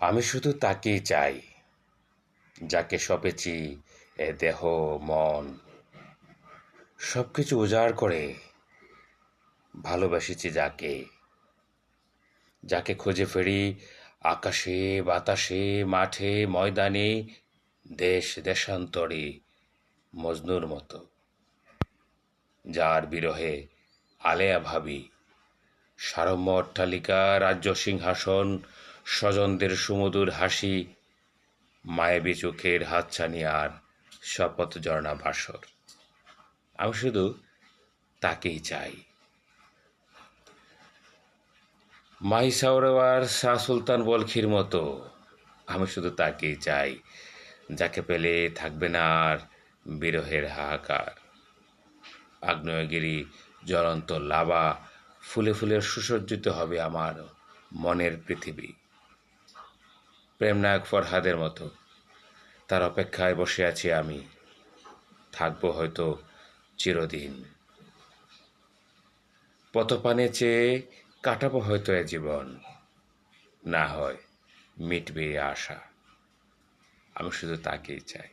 আমি শুধু তাকেই চাই, যাকে সপেছি এ দেহ মন সবকিছু উজাড় করে ভালোবেসেছি যাকে, যাকে খুঁজে ফিরি আকাশে বাতাসে মাঠে ময়দানে দেশ দেশান্তরে মজনুর মতো, যার বিরহে আলেয়া ভাবি সারম্য অট্টালিকা রাজ্য সিংহাসন স্বজনদের সুমধুর হাসি মায়াবী চোখের হাতছানি আর শপথ ঝর্ণা ভাসর। আমি শুধু তাকেই চাই। মাইসাওয়ার শাহ সুলতান বলখির মতো আমি শুধু তাকেই চাই, যাকে পেলে থাকবে না আর বিরহের হাহাকার। আগ্নেয়গিরি জ্বলন্ত লাভা ফুলে ফুলে সুসজ্জিত হবে আমার মনের পৃথিবী। প্রেমনায়ক ফরহাদের মতো তার অপেক্ষায় বসে আছি আমি, থাকবো হয়তো চিরদিন। পথপানে চেয়ে কাটাবো হয়তো এ জীবন, না হয় মিটবে এ আশা। আমি শুধু তাকেই চাই।